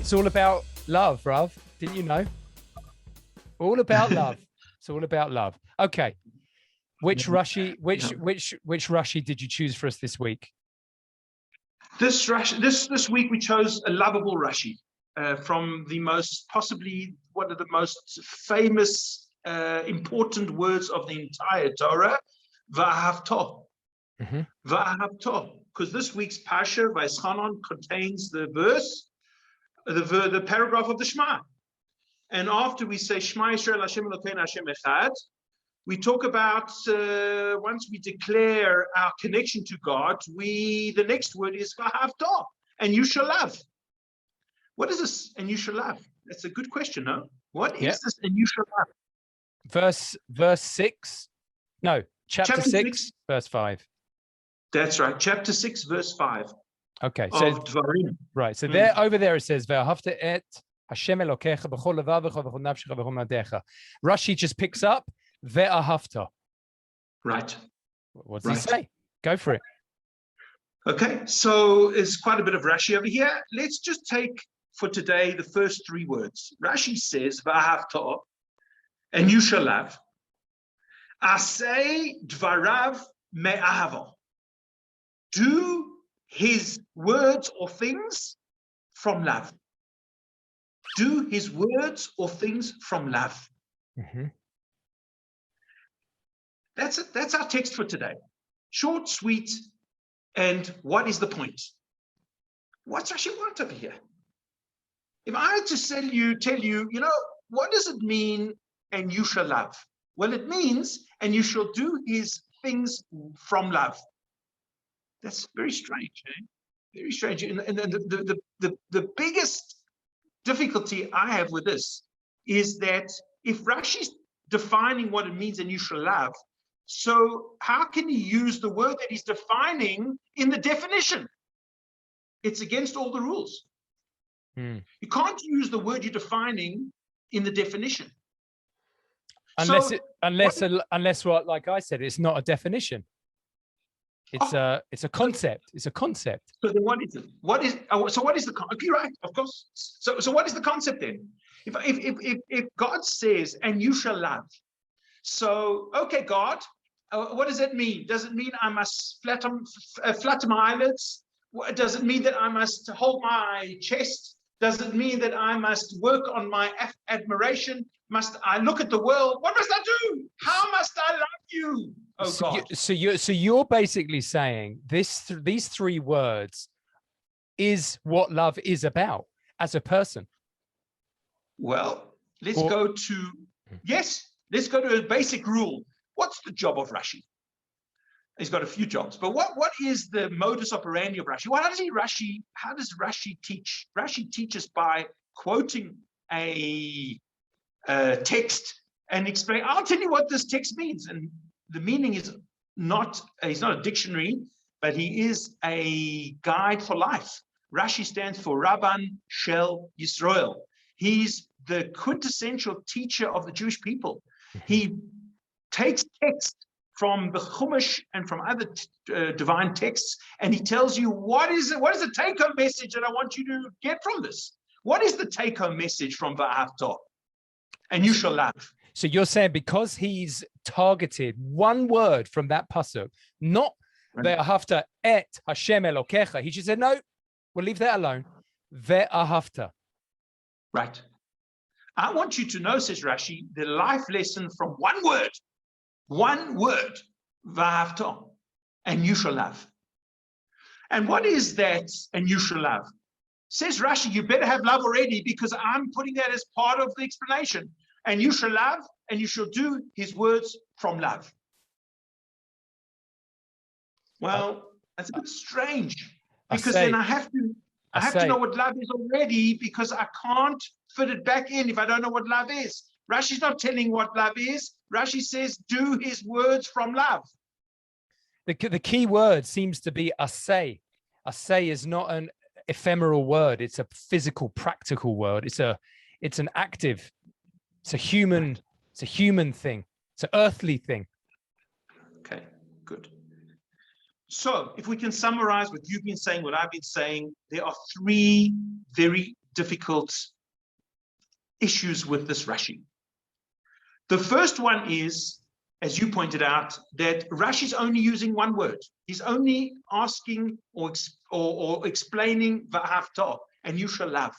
It's all about love, bruv. Didn't you know? All about love. It's all about love. Okay. Which Rashi did you choose for us this week? This week we chose a lovable Rashi from possibly one of the most famous, important words of the entire Torah, 𝗦𝗢𝗲𝗏. 𝗦𝗢𝗲, because this week's Parsha, ห์𝗲𝗲𝗃, contains the verse, the paragraph of the Shema. And after we say Shema Yisrael Hashem Elokeinu Hashem Echad, we talk about once we declare our connection to God, the next word is 𝗦𝗢𝗃, and you shall love. What is this? And you shall love. That's a good question, no? What is this? And you shall love. Verse 6. No, chapter 6, verse 5. That's right. Chapter 6, verse 5. Okay. So right. So there, over there, it says 𝗦אהבת את Hashem Elokecha b'chol levavecha v'chol nafshecha v'chol madecha. Rashi just picks up 𝗦אהבת. Right. What does he say? Go for it. Okay. So there's quite a bit of Rashi over here. Let's just take for today the first three words. Rashi says 𝗦אהבת, and you shall love. Asay dvarav me'ahava. Do his words or things from love. Do his words or things from love. That's it. That's our text for today. Short, sweet, and what is the point? What's Rashi want over here? If I had to tell you, what does it mean, and you shall love? Well, it means, and you shall do his things from love. That's very strange, eh? Very strange. And the biggest difficulty I have with this is that if Rashi's defining what it means, and you shall love, so how can he use the word that he's defining in the definition? It's against all the rules. You can't use the word you're defining in the definition. Unless what, like I said, it's not a definition. It's a concept. It's a concept. So then what is it? What is the okay, right, of course. So what is the concept then? If God says, and you shall love, so okay, God, what does that mean? Does it mean I must flutter my eyelids? Does it mean that I must hold my chest? Does it mean that I must work on my admiration? Must I look at the world? What must I do? How must I love you? Oh, God. So you're basically saying these three words is what love is about as a person. Well, let's go to a basic rule. What's the job of Rashi? He's got a few jobs, but what is the modus operandi of Rashi? How does Rashi teach? Rashi teaches by quoting a text and explain. I'll tell you what this text means, and the meaning is he's not a dictionary, but he is a guide for life. Rashi stands for Rabban Shel Yisrael. He's the quintessential teacher of the Jewish people. He takes text from the Chumash and from other divine texts, and he tells you what is the take-home message that I want you to get from this. What is the take-home message from 𝗦אהבת? And you shall love. So you're saying because he's targeted one word from that pasuk, not 𝗦אהבת את Hashem Elokecha, he just said, no, we'll leave that alone. 𝗦אהבת. Right. I want you to know, says Rashi, the life lesson from one word, 𝗦אהבת, and you shall love. And what is that, and you shall love? Says Rashi, you better have love already, because I'm putting that as part of the explanation. And you shall love, and you shall do his words from love. Well, that's a bit strange, because then I have to know what love is already, because I can't fit it back in if I don't know what love is. Rashi's not telling what love is. Rashi says, do his words from love. The key word seems to be asay. Asay is not an ephemeral word. It's a physical, practical word. It's an active, it's a human thing. It's an earthly thing. Okay, good. So if we can summarize what you've been saying, what I've been saying, there are three very difficult issues with this Rashi. The first one is, as you pointed out, that Rashi's only using one word. He's only asking or explaining v'ahavta, and you shall love.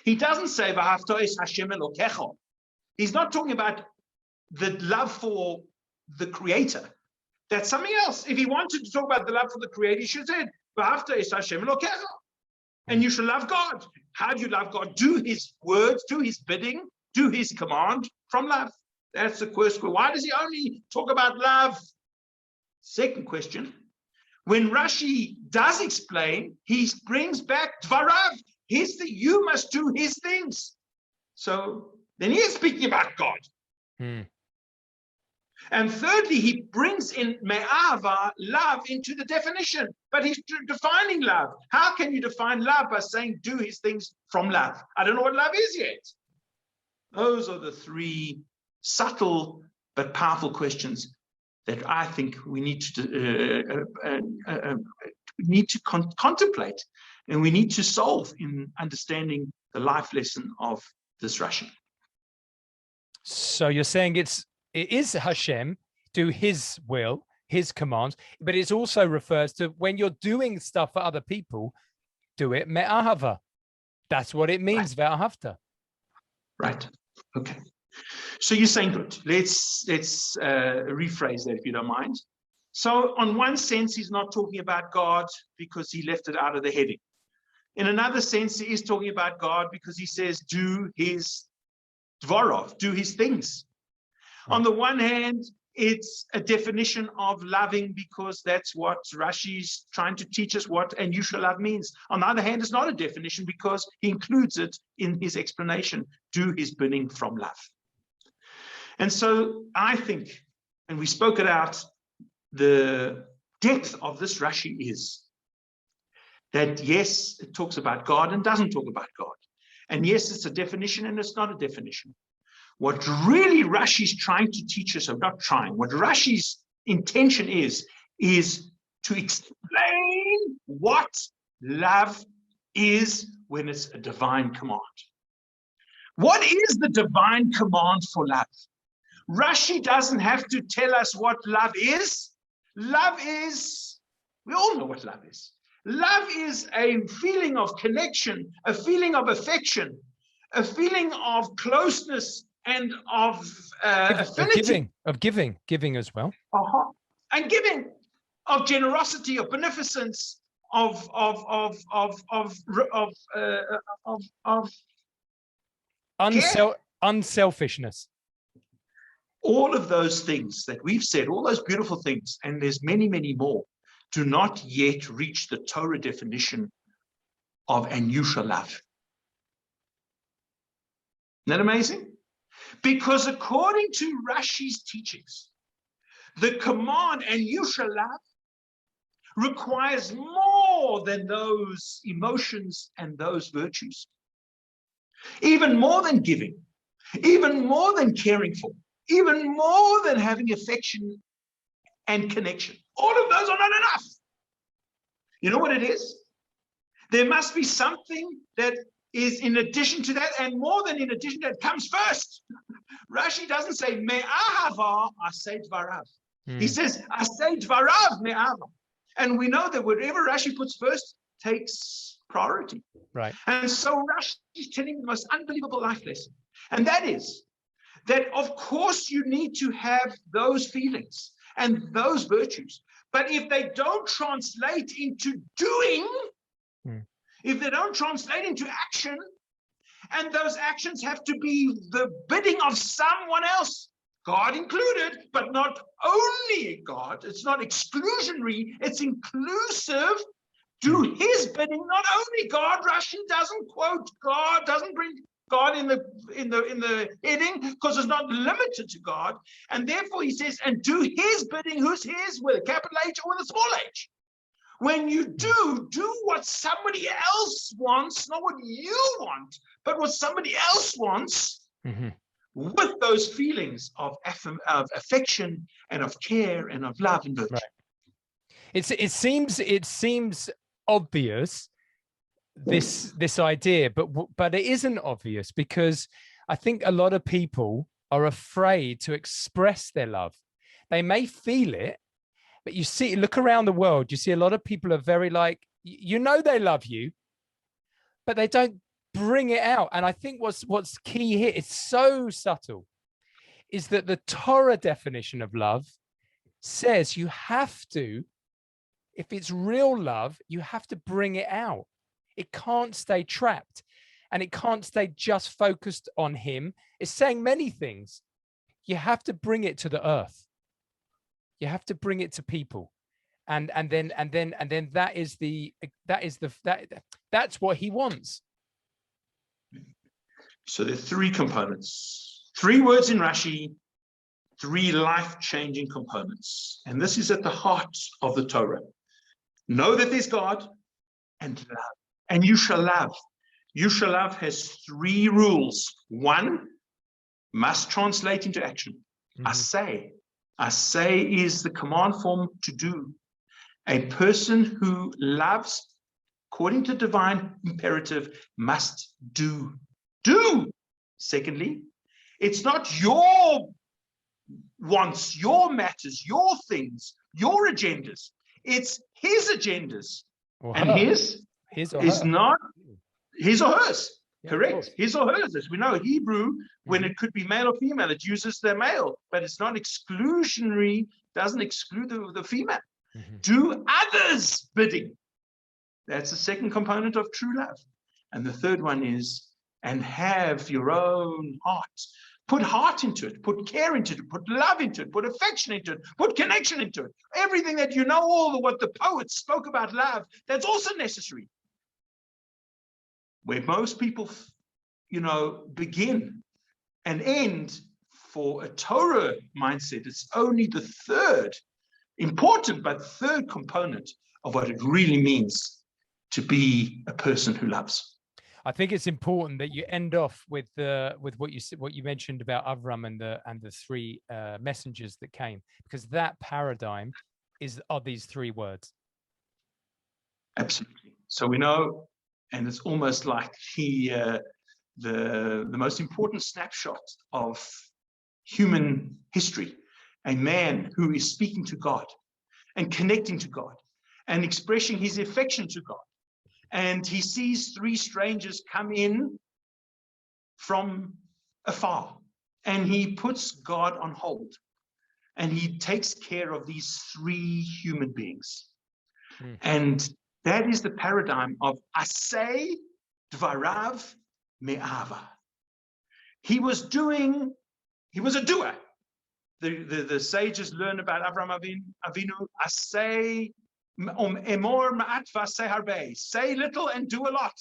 He doesn't say v'ahavta es Hashem 𝗍𝗲𝗓. He's not talking about the love for the Creator. That's something else. If he wanted to talk about the love for the Creator, he should have said v'ahavta es Hashem 𝗍𝗲𝗓, and you shall love God. How do you love God? Do His words, do His bidding, do His command from love. That's the first question. Why does he only talk about love? Second question. When Rashi does explain, he brings back dvarav. You must do his things. So then he is speaking about God. And thirdly, he brings in me'ava, love, into the definition. But he's defining love. How can you define love by saying do his things from love? I don't know what love is yet. Those are the three subtle but powerful questions that I think we need to contemplate, and we need to solve in understanding the life lesson of this Rashi. So you're saying it is Hashem, do His will, His commands, but it also refers to when you're doing stuff for other people, do it me'ahava. That's what it means, ve'ahavta. Right. Okay. So you're saying good. Let's rephrase that if you don't mind. So on one sense, he's not talking about God because he left it out of the heading. In another sense, he is talking about God because he says do his dvarov, do his things. On the one hand, it's a definition of loving because that's what Rashi's trying to teach us what and you shall love means. On the other hand, it's not a definition because he includes it in his explanation, do his bidding from love. And so I think, and we spoke it out, the depth of this Rashi is that yes, it talks about God and doesn't talk about God. And yes, it's a definition and it's not a definition. What really Rashi's trying to teach us, or not trying, what Rashi's intention is to explain what love is when it's a divine command. What is the divine command for love? Rashi doesn't have to tell us what love is. Love is, we all know what love is. Love is a feeling of connection, a feeling of affection, a feeling of closeness and of affinity. Of giving as well. And giving, of generosity, of beneficence, of unselfishness. All of those things that we've said, all those beautiful things, and there's many, many more, do not yet reach the Torah definition of and you shall love. Isn't that amazing? Because according to Rashi's teachings, the command and you shall love requires more than those emotions and those virtues. Even more than giving, even more than caring for, even more than having affection and connection. All of those are not enough. You know what it is? There must be something that is in addition to that, and more than in addition, that comes first. Rashi doesn't say me'ahava asay dvarav. He says asay dvarav me'ahava. And we know that whatever Rashi puts first takes priority. Right. And so Rashi is telling the most unbelievable life lesson. And that is that, of course, you need to have those feelings and those virtues. But if they don't translate into doing, if they don't translate into action, and those actions have to be the bidding of someone else, God included, but not only God, it's not exclusionary, it's inclusive. Do his bidding, not only God. Rashi doesn't quote God, doesn't bring God in the heading because it's not limited to God, and therefore he says, and do his bidding. Who's his? With a capital H or with a small h. When you do what somebody else wants, not what you want, but what somebody else wants, with those feelings of affection and of care and of love and virtue. Right. It seems obvious this idea, but it isn't obvious, because I think a lot of people are afraid to express their love. They may feel it, but you see, look around the world, you see a lot of people are very like, they love you, but they don't bring it out. And I think what's key here, it's so subtle, is that the Torah definition of love says you have to, if it's real love, you have to bring it out. It can't stay trapped, and it can't stay just focused on him. It's saying many things. You have to bring it to the earth. You have to bring it to people. And then that's what he wants. So there are three components, 3 words in Rashi, 3 life-changing components. And this is at the heart of the Torah. Know that there's God, and love. And you shall love. You shall love has 3 rules. 1 must translate into action. Asay. Asay is the command form to do. A person who loves, according to divine imperative, must do. Do. Secondly, it's not your wants, your matters, your things, your agendas. It's his agendas. And his is not his or hers. Yeah, correct. His or hers. As we know, Hebrew, when it could be male or female, it uses the male, but it's not exclusionary, doesn't exclude the female. Do others' bidding. That's the second component of true love. And the third one is, and have your own heart. Put heart into it, put care into it, put love into it, put affection into it, put connection into it. Everything that what the poets spoke about love, that's also necessary. Where most people, begin and end, for a Torah mindset, it's only the third, important, but third component of what it really means to be a person who loves. I think it's important that you end off with what you mentioned about Avram and the 3 messengers that came, because that paradigm are these 3 words. Absolutely. So we know, and it's almost like the most important snapshot of human history, a man who is speaking to God and connecting to God and expressing his affection to God. And he sees 3 strangers come in from afar, and he puts God on hold, and he takes care of these 3 human beings. And that is the paradigm of ภิ𝗲𝗲𝗱 me'ava. He was a doer. The sages learn about Avraham Avinu, ภิ emor ma'at v'aseh harbe. Say little and do a lot.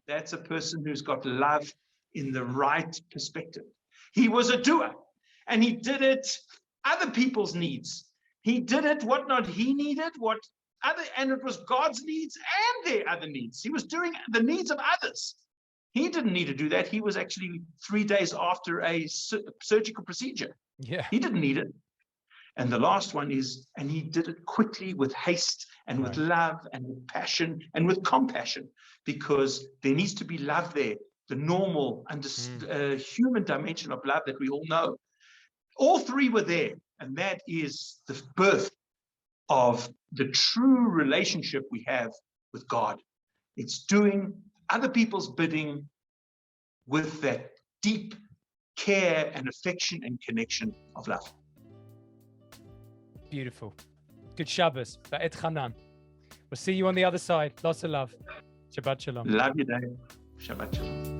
That's a person who's got love in the right perspective. He was a doer, and he did it other people's needs. He did it what not he needed, and it was God's needs and their other needs. He was doing the needs of others. He didn't need to do that. He was actually 3 days after a surgical procedure. Yeah, he didn't need it. And the last one is, and he did it quickly with haste and with love and with passion and with compassion, because there needs to be love there, the normal human dimension of love that we all know. All 3 were there, and that is the birth of the true relationship we have with God. It's doing other people's bidding with that deep care and affection and connection of love. Beautiful. Good Shabbos. 𝗪𝗏𝗏𝗏. We'll see you on the other side. Lots of love. Shabbat shalom. Love you, Dave. Shabbat shalom.